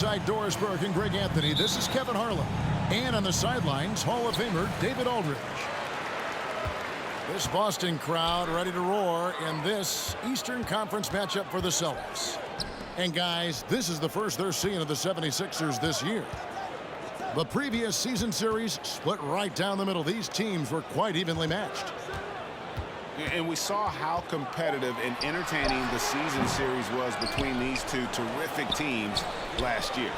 Dorisburg and Greg Anthony. This is Kevin Harlan. And on the sidelines, Hall of Famer David Aldridge. This Boston crowd ready to roar in this Eastern Conference matchup for the Celtics. And guys, this is the first they're seeing of the 76ers this year. The previous season series split right down the middle. These teams were quite evenly matched. And we saw how competitive and entertaining the season series was between these two terrific teams last year.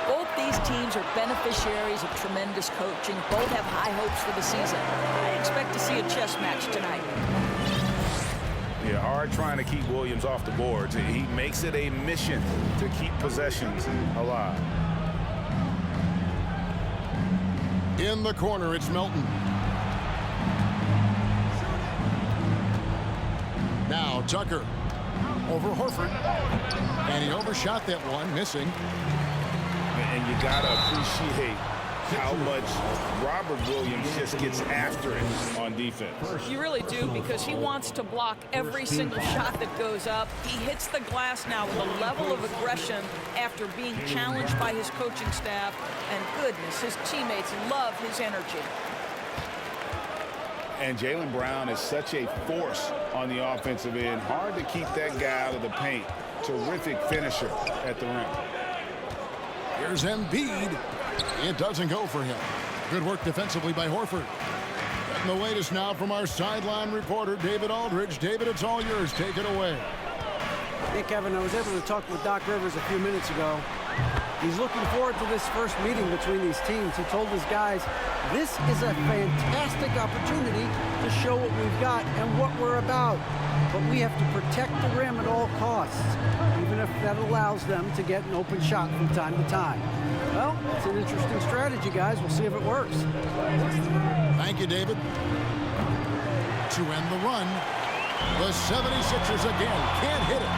Both these teams are beneficiaries of tremendous coaching. Both have high hopes for the season. I expect to see a chess match tonight. Yeah, hard trying to keep Williams off the boards. He makes it a mission to keep possessions alive. In the corner, it's Melton. Now Tucker over Horford, and he overshot that one, missing. And you gotta appreciate how much Robert Williams just gets after it on defense. You really do, because he wants to block every single shot that goes up. He hits the glass now with a level of aggression after being challenged by his coaching staff, and goodness, his teammates love his energy. And Jaylen Brown is such a force on the offensive end. Hard to keep that guy out of the paint. Terrific finisher at the rim. Here's Embiid. It doesn't go for him. Good work defensively by Horford. And the latest now from our sideline reporter, David Aldridge. David, it's all yours. Take it away. Hey, Kevin, I was able to talk with Doc Rivers a few minutes ago. He's looking forward to this first meeting between these teams. He told his guys, this is a fantastic opportunity to show what we've got and what we're about. But we have to protect the rim at all costs, even if that allows them to get an open shot from time to time. Well, it's an interesting strategy, guys. We'll see if it works. Thank you, David. To end the run, the 76ers again can't hit it.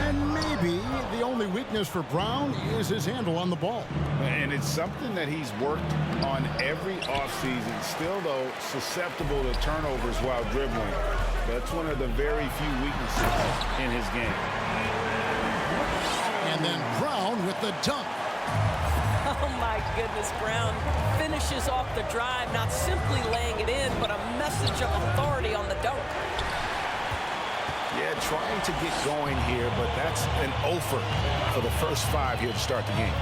And maybe the only weakness for Brown is his handle on the ball. And it's something that he's worked on every offseason. Still, though, susceptible to turnovers while dribbling. That's one of the very few weaknesses in his game. And then Brown with the dunk. Oh, my goodness, Brown finishes off the drive, not simply laying it in, but a message of authority on the dunk. Yeah, trying to get going here, but that's an offer for the first 5 here to start the game.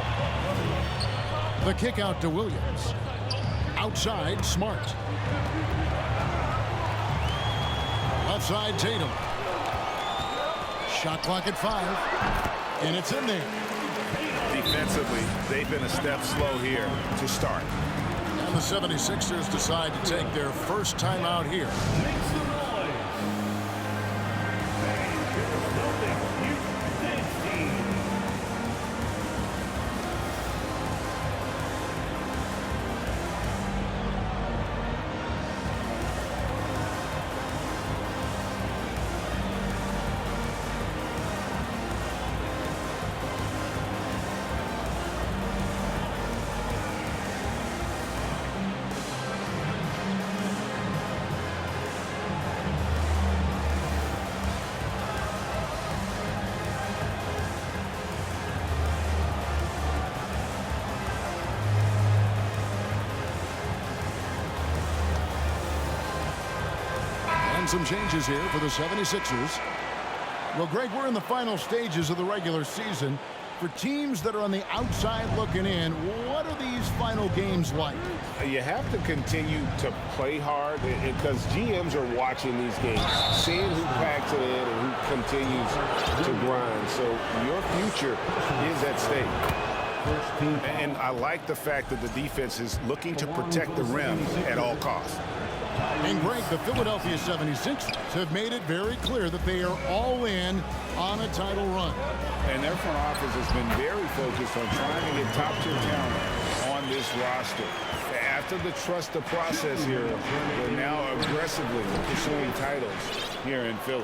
The kick out to Williams. Outside, Smart. Left side, Tatum. Shot clock at 5. And it's in there. Defensively, they've been a step slow here to start. And the 76ers decide to take their first time out here. Some changes here for the 76ers. Well, Greg, we're in the final stages of the regular season. For teams that are on the outside looking in, what are these final games like? You have to continue to play hard because GMs are watching these games, seeing who packs it in and who continues to grind. So your future is at stake. And I like the fact that the defense is looking to protect the rim at all costs. And Greg, the Philadelphia 76ers have made it very clear that they are all in on a title run. And their front office has been very focused on trying to get top-tier talent on this roster. After the trust the process here, they're now aggressively pursuing titles here in Philly.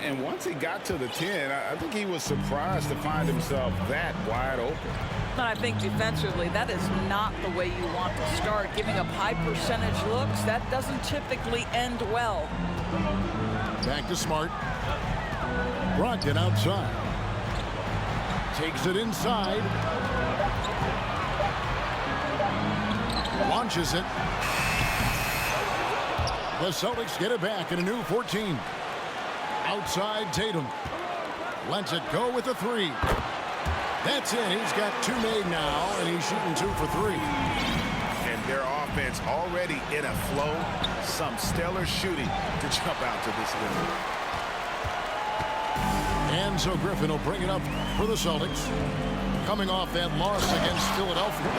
And once he got to the 10, I think he was surprised to find himself that wide open. And I think defensively, that is not the way you want to start. Giving up high percentage looks, that doesn't typically end well. Back to Smart. Brogdon outside. Takes it inside. Launches it. The Celtics get it back in a new 14. Outside Tatum. Lets it go with a three. That's it. He's got two made now, and he's shooting 2 for 3. And their offense already in a flow. Some stellar shooting to jump out to this limit. And so Griffin will bring it up for the Celtics. Coming off that loss against Philadelphia.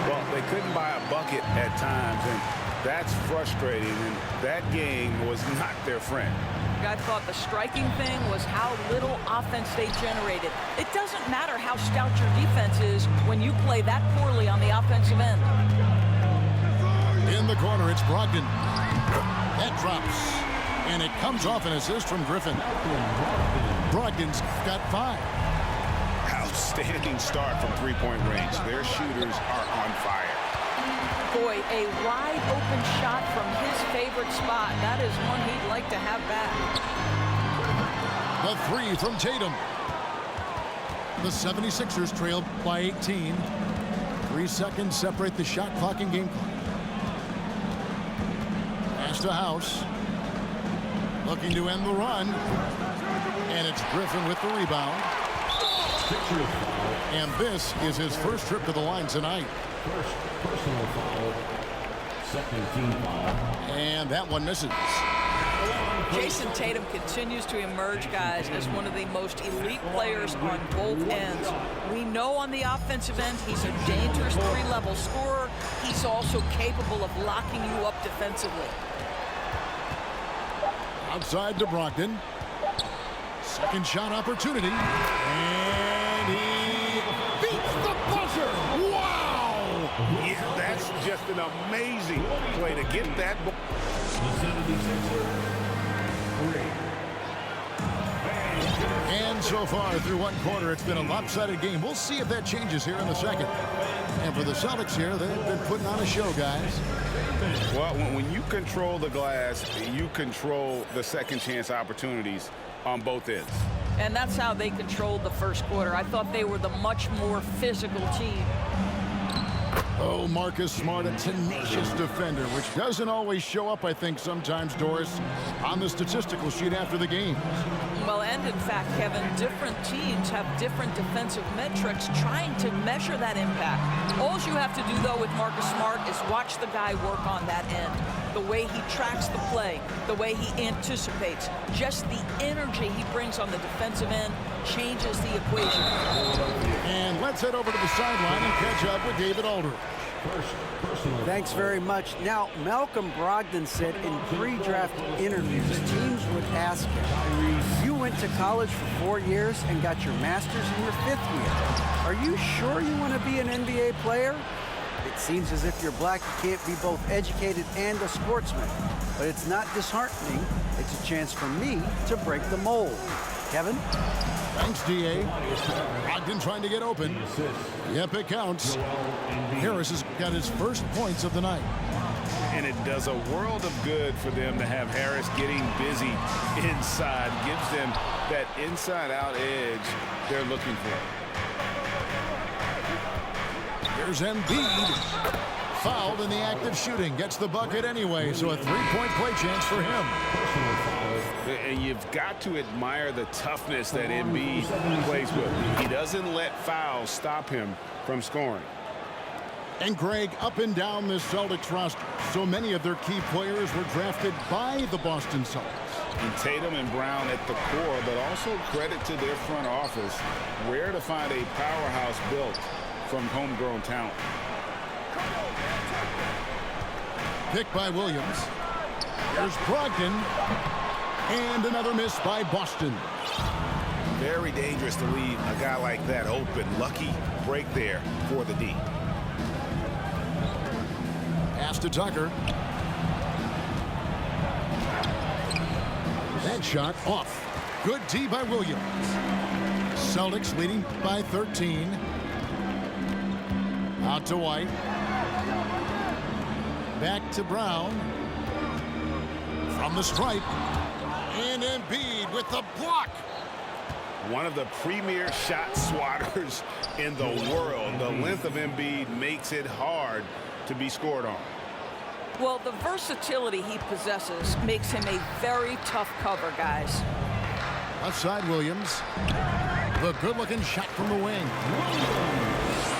Well, they couldn't buy a bucket at times, and that's frustrating. And that game was not their friend. I thought the striking thing was how little offense they generated. It doesn't matter how stout your defense is when you play that poorly on the offensive end. In the corner, it's Brogdon. That drops. And it comes off an assist from Griffin. Brogdon's got 5. Outstanding start from three-point range. Their shooters are on fire. Boy, a wide open shot from his favorite spot. That is one he'd like to have back. The 3 from Tatum. The 76ers trail by 18. 3 seconds separate the shot clock and game clock. Pass to House. Looking to end the run. And it's Griffin with the rebound. And this is his first trip to the line tonight. First personal foul. Second team foul. And that one misses. Jason Tatum continues to emerge, guys, as one of the most elite players on both ends. We know on the offensive end he's a dangerous 3-level scorer. He's also capable of locking you up defensively. Outside to Brogdon. Second shot opportunity. And he beats the buzzer. Wow! Yeah, that's just an amazing play to get that ball. And so far through one quarter, it's been a lopsided game. We'll see if that changes here in the second. And for the Celtics here, they've been putting on a show, guys. Well, when you control the glass, you control the second chance opportunities on both ends. And that's how they controlled the first quarter. I thought they were the much more physical team. Oh, Marcus Smart, a tenacious defender, which doesn't always show up, I think, sometimes, Doris, on the statistical sheet after the game. Well, and in fact, Kevin, different teams have different defensive metrics trying to measure that impact. All you have to do, though, with Marcus Smart is watch the guy work on that end. The way he tracks the play, the way he anticipates, just the energy he brings on the defensive end changes the equation. And let's head over to the sideline and catch up with David Aldridge. Thanks very much. Now, Malcolm Brogdon said in pre-draft interviews, teams would ask him, you went to college for 4 years and got your master's in your 5th year. Are you sure you want to be an NBA player? It seems as if you're black, you can't be both educated and a sportsman. But it's not disheartening. It's a chance for me to break the mold. Kevin? Thanks, D.A. Brogdon trying to get open. Yep, it counts. Harris has got his first points of the night. And it does a world of good for them to have Harris getting busy inside. Gives them that inside-out edge they're looking for. Here's Embiid. Fouled in the act of shooting. Gets the bucket anyway, so a 3-point play chance for him. And you've got to admire the toughness that Embiid plays with. He doesn't let fouls stop him from scoring. And Greg, up and down this Celtics roster, so many of their key players were drafted by the Boston Celtics. And Tatum and Brown at the core, but also credit to their front office. Rare to find a powerhouse built from homegrown talent. Picked by Williams. Here's Brogdon. And another miss by Boston. Very dangerous to leave a guy like that open. Lucky break there for the D. Pass to Tucker. That shot off. Good D by Williams. Celtics leading by 13. Out to White. Back to Brown. From the stripe. And Embiid with the block. one of the premier shot swatters in the world. The length of Embiid makes it hard to be scored on. Well, the versatility he possesses makes him a very tough cover, guys. Left side, Williams. The good-looking shot from the wing.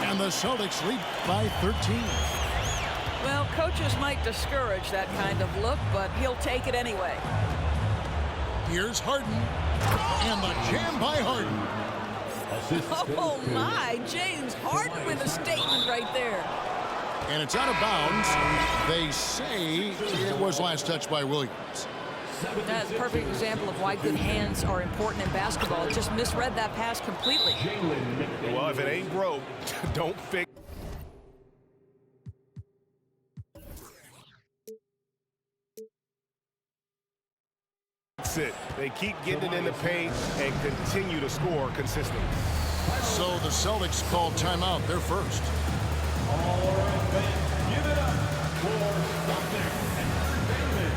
And the Celtics lead by 13. Well, coaches might discourage that kind of look, but he'll take it anyway. Here's Harden. And the jam by Harden. Oh, my. James Harden with a statement right there. And it's out of bounds. They say it was last touched by Williams. That's a perfect example of why good hands are important in basketball. It just misread that pass completely. Well, if it ain't broke, don't fix it. They keep getting it in the paint and continue to score consistently. So the Celtics called timeout. They're first. All right, then, give it up for Celtics Entertainment.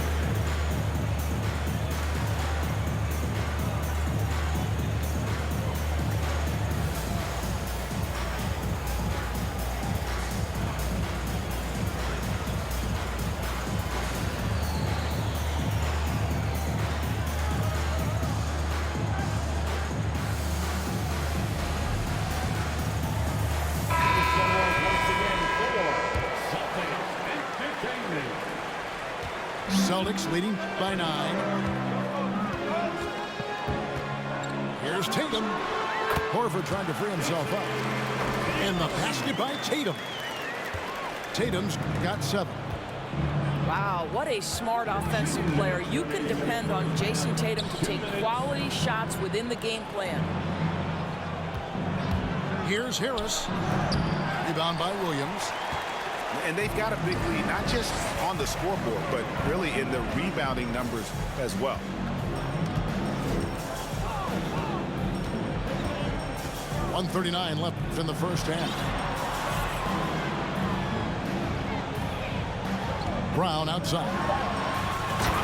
Celtics leading by 9. Here's Tatum. Horford trying to free himself up. And the basket by Tatum. Tatum's got 7. Wow, what a smart offensive player. You can depend on Jason Tatum to take quality shots within the game plan. Here's Harris. Rebound by Williams. And they've got a big lead, not just on the scoreboard, but really in the rebounding numbers as well. .139 left in the first half. Brown outside.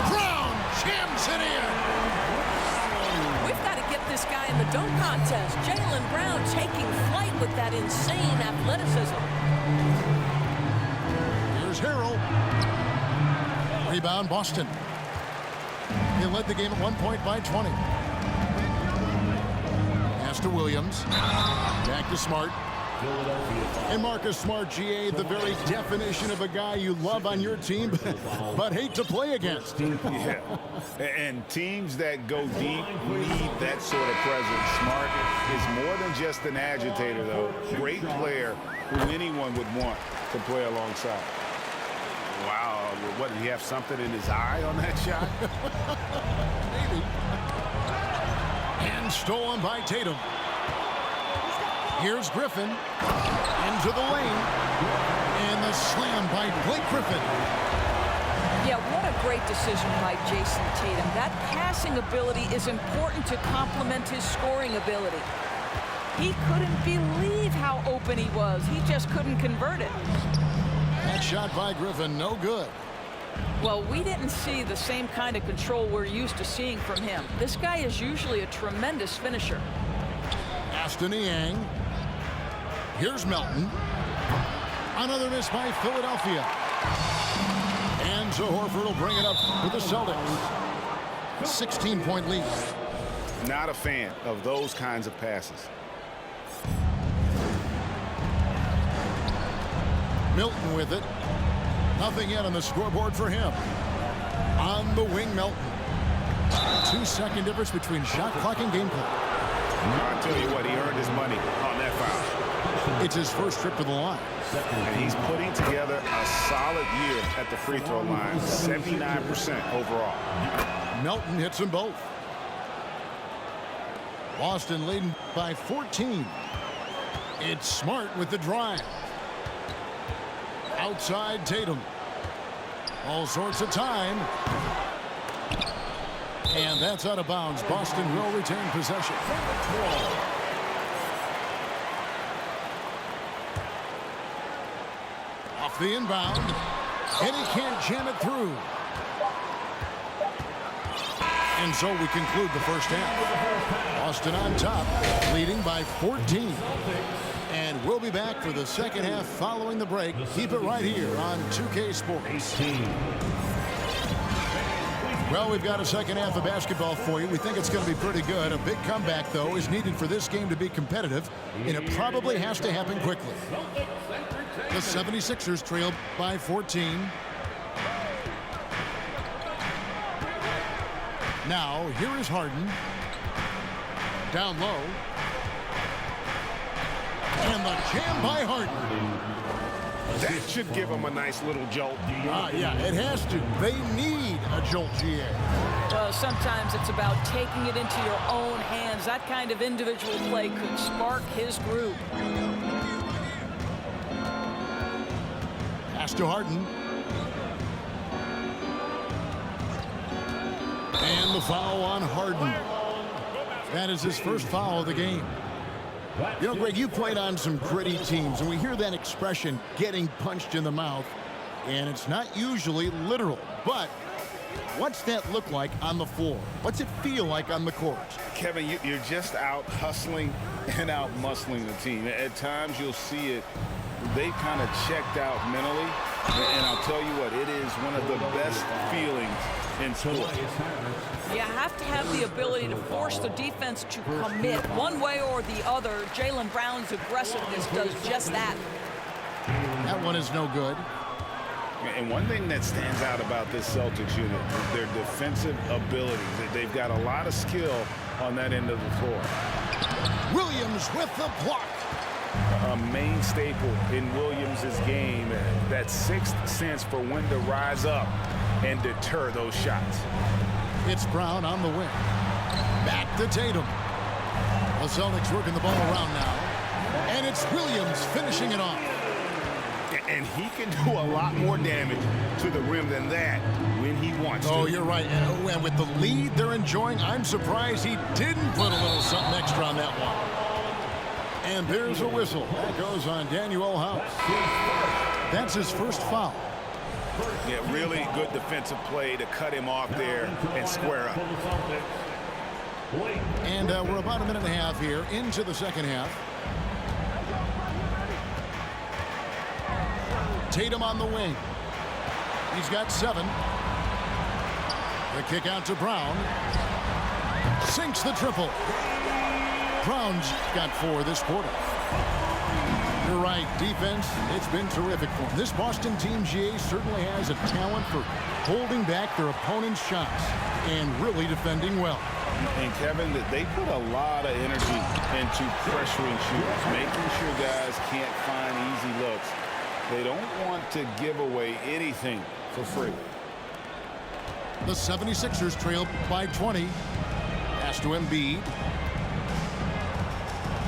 Brown jams it in. We've got to get this guy in the dunk contest. Jaylen Brown taking flight with that insane athleticism. Harrell. Rebound, Boston. They led the game at 1 point by 20. Pass to Williams. Back to Smart. And Marcus Smart, GA, the very definition of a guy you love on your team, but hate to play against. Yeah. And teams that go deep need that sort of presence. Smart is more than just an agitator, though. Great player who anyone would want to play alongside. Wow, what, did he have something in his eye on that shot? Maybe. And stolen by Tatum. Here's Griffin. Into the lane. And the slam by Blake Griffin. Yeah, what a great decision by Jason Tatum. That passing ability is important to complement his scoring ability. He couldn't believe how open he was. He just couldn't convert it. That shot by Griffin, no good. Well, we didn't see the same kind of control we're used to seeing from him. This guy is usually a tremendous finisher. Aston Yang. Here's Melton. Another miss by Philadelphia. And so Horford will bring it up for the Celtics. 16-point lead. Not a fan of those kinds of passes. Milton with it. Nothing yet on the scoreboard for him. On the wing, Melton. 2-second difference between shot clock and game clock. I'll tell you what, he earned his money on that foul. It's his first trip to the line. And he's putting together a solid year at the free throw line. 79% overall. Melton hits them both. Boston leading by 14. It's Smart with the drive. Outside Tatum. All sorts of time. And that's out of bounds. Boston will retain possession. Off the inbound. And he can't jam it through. And so we conclude the first half. Boston on top, leading by 14. And we'll be back for the second half following the break. Keep it right here on 2K Sports. Well, we've got a second half of basketball for you. We think it's going to be pretty good. A big comeback, though, is needed for this game to be competitive, and it probably has to happen quickly. The 76ers trail by 14. Now, here is Harden. Down low. And the jam by Harden. That should give them a nice little jolt. Yeah, it has to. They need a jolt, GA. Well, sometimes it's about taking it into your own hands. That kind of individual play could spark his group. Pass to Harden. And the foul on Harden. That is his first foul of the game. You know, Greg, you played on some gritty teams, and we hear that expression, getting punched in the mouth, and it's not usually literal. But what's that look like on the floor? What's it feel like on the court? Kevin, you're just out hustling and out muscling the team. At times you'll see it. They kind of checked out mentally, and I'll tell you what, it is one of the best feelings in sports. You have to have the ability to force the defense to commit one way or the other. Jaylen Brown's aggressiveness does just that. That one is no good. And one thing that stands out about this Celtics unit is their defensive abilities. They've got a lot of skill on that end of the floor. Williams with the block. A main staple in Williams' game, that sixth sense for when to rise up and deter those shots. It's Brown on the wing. Back to Tatum. The Celtics working the ball around now. And it's Williams finishing it off. And he can do a lot more damage to the rim than that when he wants to. Oh, you're right. And with the lead they're enjoying, I'm surprised he didn't put a little something extra on that one. And there's a whistle. That goes on Daniel House. That's his first foul. Yeah, really good defensive play to cut him off there and square up. And we're about a minute and a half here into the second half. Tatum on the wing. He's got 7. The kick out to Brown. Sinks the triple. Brown's got 4 this quarter. You're right, defense, it's been terrific for him. This Boston team, GA, certainly has a talent for holding back their opponent's shots and really defending well. And Kevin, they put a lot of energy into pressuring shooters, making sure guys can't find easy looks. They don't want to give away anything for free. The 76ers trail by 20. Pass to Embiid.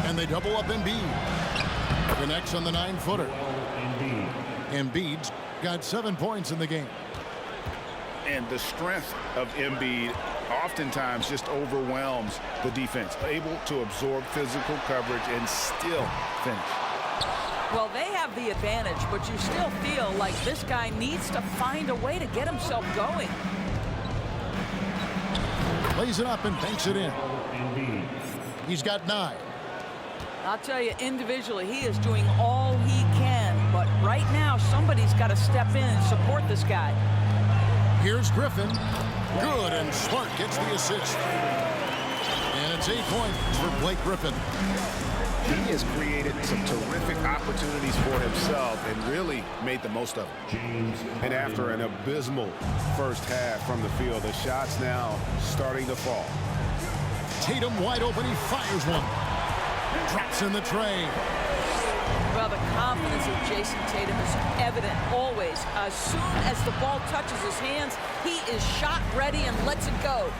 And they double up Embiid. Connects on the 9-footer. Embiid's got 7 points in the game. And the strength of Embiid oftentimes just overwhelms the defense, able to absorb physical coverage and still finish. Well, they have the advantage, but you still feel like this guy needs to find a way to get himself going. Lays it up and banks it in. He's got 9. I'll tell you, individually, he is doing all he can. But right now, somebody's got to step in and support this guy. Here's Griffin. Good, and Smart gets the assist. And it's 8 points for Blake Griffin. He has created some terrific opportunities for himself and really made the most of them. And after an abysmal first half from the field, the shots now starting to fall. Tatum wide open. He fires one. Drops in the tray. Well, the confidence of Jason Tatum is evident always. As soon as the ball touches his hands, he is shot ready and lets it go.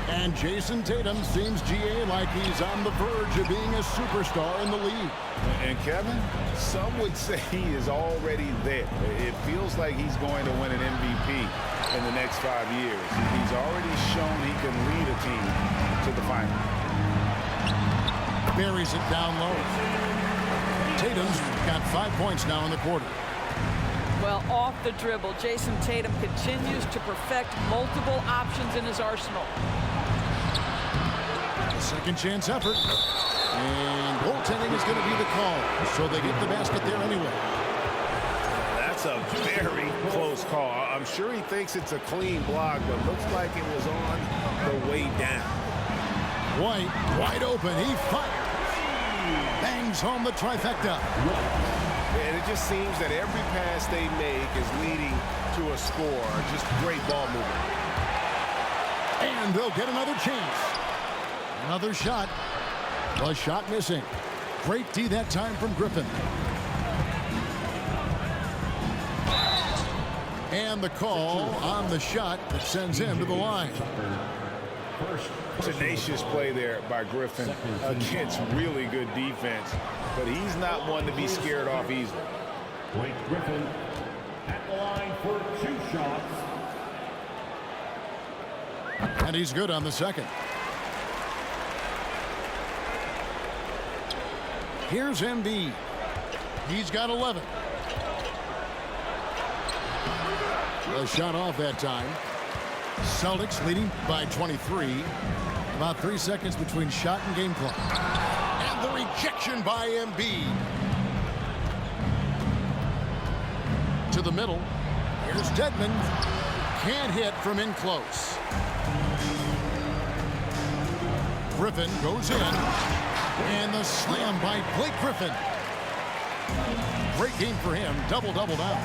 And Jason Tatum seems, GA, like he's on the verge of being a superstar in the league. And Kevin, some would say he is already there. It feels like he's going to win an MVP in the next 5 years. He's already shown he can lead a team to the final. Buries it down low. Tatum's got 5 points now in the quarter. Well, off the dribble, Jason Tatum continues to perfect multiple options in his arsenal. Second chance effort. And goaltending is going to be the call. So they get the basket there anyway. That's a very close call. I'm sure he thinks it's a clean block, but looks like it was on the way down. White, wide open. He fires. Bangs home the trifecta. And it just seems that every pass they make is leading to a score. Just great ball movement. And they'll get another chance. Another shot. A shot missing. Great D that time from Griffin. And the call on the shot that sends him to the line. Tenacious play there by Griffin against really good defense. But he's not one to be scared off easily. Blake Griffin at the line for 2 shots. And he's good on the second. Here's Embiid. He's got 11. A shot off that time. Celtics leading by 23. About 3 seconds between shot and game clock. And the rejection by Embiid. To the middle. Here's Dedmon. Can't hit from in close. Griffin goes in. And the slam by Blake Griffin. Great game for him. Double-double now.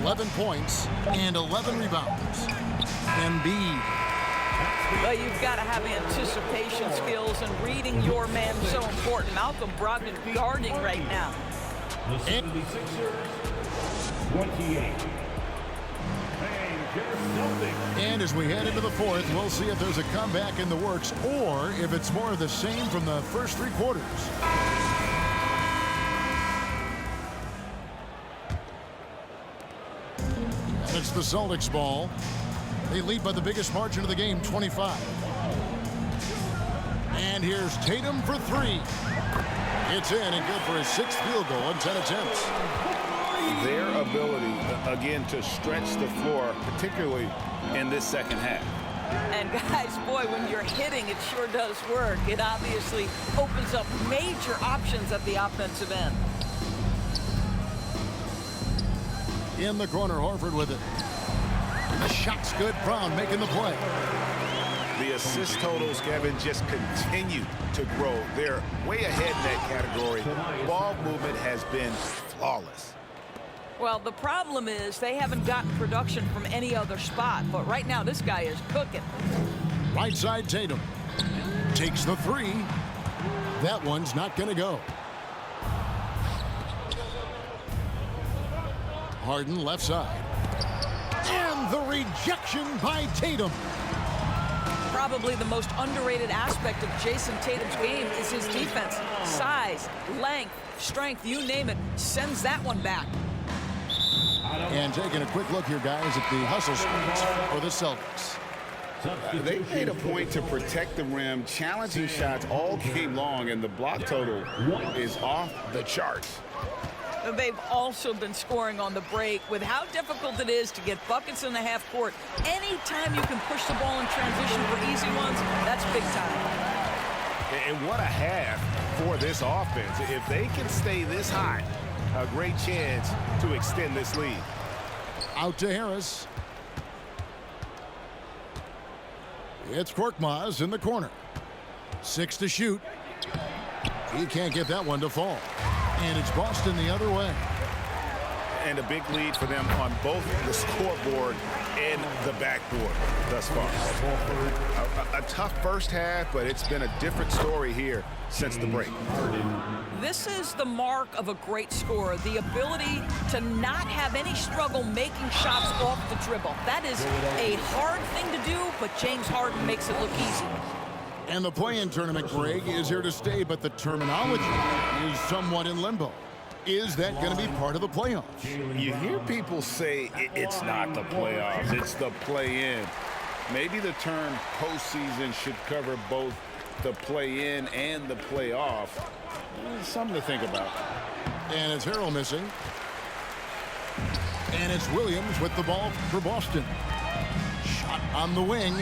11 points and 11 rebounds. Embiid. Well, you've got to have anticipation skills, and reading your man is so important. Malcolm Brogdon guarding right now. The 76ers, 28. And as we head into the fourth, we'll see if there's a comeback in the works or if it's more of the same from the first 3 quarters. And it's the Celtics ball. They lead by the biggest margin of the game, 25. And here's Tatum for 3. It's in and good for his 6th field goal in 10 attempts. Their ability, again, to stretch the floor, particularly in this second half. And guys, boy, when you're hitting, it sure does work. It obviously opens up major options at the offensive end. In the corner, Horford with it. The shot's good. Brown making the play. The assist totals, Kevin, just continue to grow. They're way ahead in that category. Ball movement has been flawless. Well, the problem is they haven't gotten production from any other spot. But right now, this guy is cooking. Right side, Tatum. Takes the 3. That one's not going to go. Harden left side. And the rejection by Tatum. Probably the most underrated aspect of Jason Tatum's game is his defense. Size, length, strength, you name it, sends that one back. And taking a quick look here, guys, at the hustle screens for the Celtics. They made a point to protect the rim, challenging shots all game long, and the block total is off the charts. They've also been scoring on the break. With how difficult it is to get buckets in the half court, anytime you can push the ball in transition for easy ones, that's big time. And what a half for this offense. If they can stay this high, a great chance to extend this lead. Out to Harris. It's Korkmaz in the corner. 6 to shoot. He can't get that one to fall. And it's Boston the other way. And a big lead for them on both the scoreboard and the backboard thus far. A tough first half, but it's been a different story here since the break. This is the mark of a great scorer, the ability to not have any struggle making shots off the dribble. That is a hard thing to do, but James Harden makes it look easy. And the play-in tournament, Greg, is here to stay, but the terminology is somewhat in limbo. Is that going to be part of the playoffs? You hear people say it's not the playoffs, it's the play-in. Maybe the term postseason should cover both the play-in and the playoff. Something to think about. And it's Harrell missing. And it's Williams with the ball for Boston. Shot on the wing.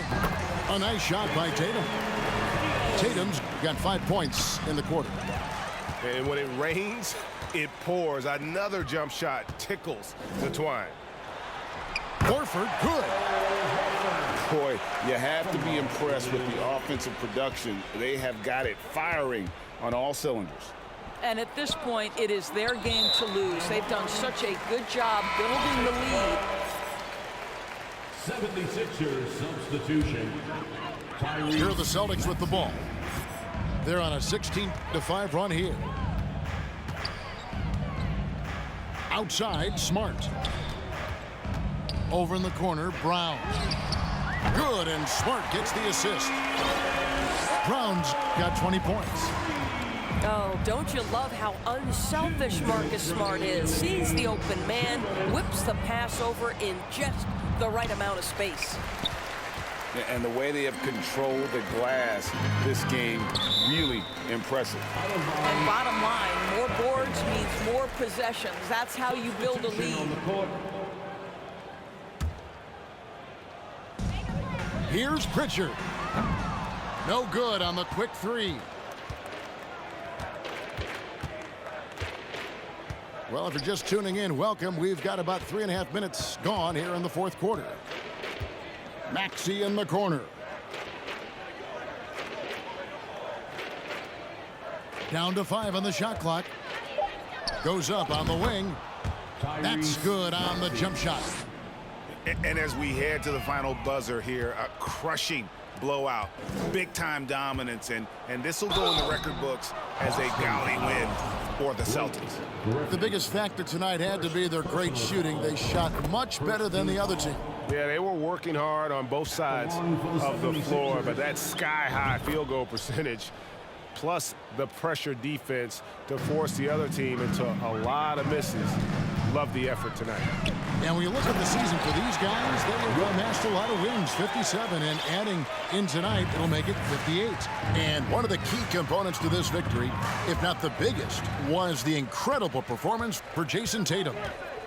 A nice shot by Tatum. Tatum's got 5 points in the quarter. And when it rains, it pours. Another jump shot tickles the twine. Horford, good. Boy, you have to be impressed with the offensive production. They have got it firing on all cylinders. And at this point, it is their game to lose. They've done such a good job building the lead. 76ers substitution. Here are the Celtics with the ball. They're on a 16-5 run here. Outside, Smart. Over in the corner, Brown. Good, and Smart gets the assist. Brown's got 20 points. Oh, don't you love how unselfish Marcus Smart is? Sees the open man, whips the pass over in just the right amount of space. And the way they have controlled the glass this game, really impressive. And bottom line, more boards means more possessions. That's how you build a lead. Here's Pritchard. No good on the quick three. Well, if you're just tuning in, welcome. We've got about 3.5 minutes gone here in the fourth quarter. Maxey in the corner. Down to 5 on the shot clock. Goes up on the wing. That's good on the jump shot. And as we head to the final buzzer here, a crushing blowout, big-time dominance, and this will go in the record books as a gaudy win for the Celtics. The biggest factor tonight had to be their great shooting. They shot much better than the other team. Yeah, they were working hard on both sides of the floor, but that sky-high field goal percentage plus the pressure defense to force the other team into a lot of misses. Love the effort tonight. And when you look at the season for these guys, they have amassed a lot of wins, 57, and adding in tonight, it'll make it 58. And one of the key components to this victory, if not the biggest, was the incredible performance for Jason Tatum.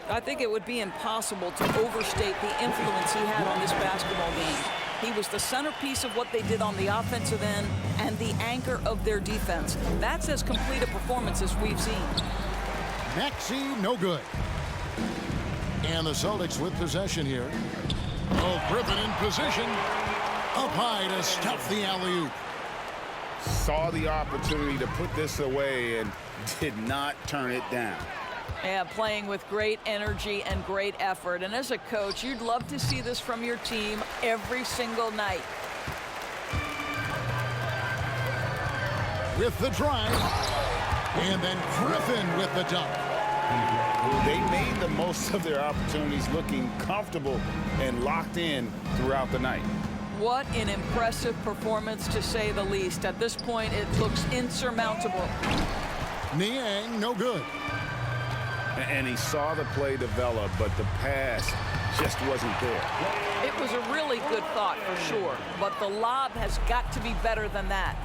I think it would be impossible to overstate the influence he had on this basketball game. He was the centerpiece of what they did on the offensive end and the anchor of their defense. That's as complete a performance as we've seen. Maxey, no good. And the Celtics with possession here. Oh, Griffin in position. Up high to stuff the alley-oop. Saw the opportunity to put this away and did not turn it down. Yeah, playing with great energy and great effort. And as a coach, you'd love to see this from your team every single night. With the drive. And then Griffin with the dunk. They made the most of their opportunities, looking comfortable and locked in throughout the night. What an impressive performance, to say the least. At this point, it looks insurmountable. Niang, no good. And he saw the play develop, but the pass just wasn't there. It was a really good thought for sure, but the lob has got to be better than that.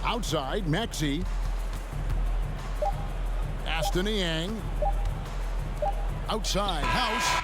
Outside, Maxey. Aston Niang. Outside, House.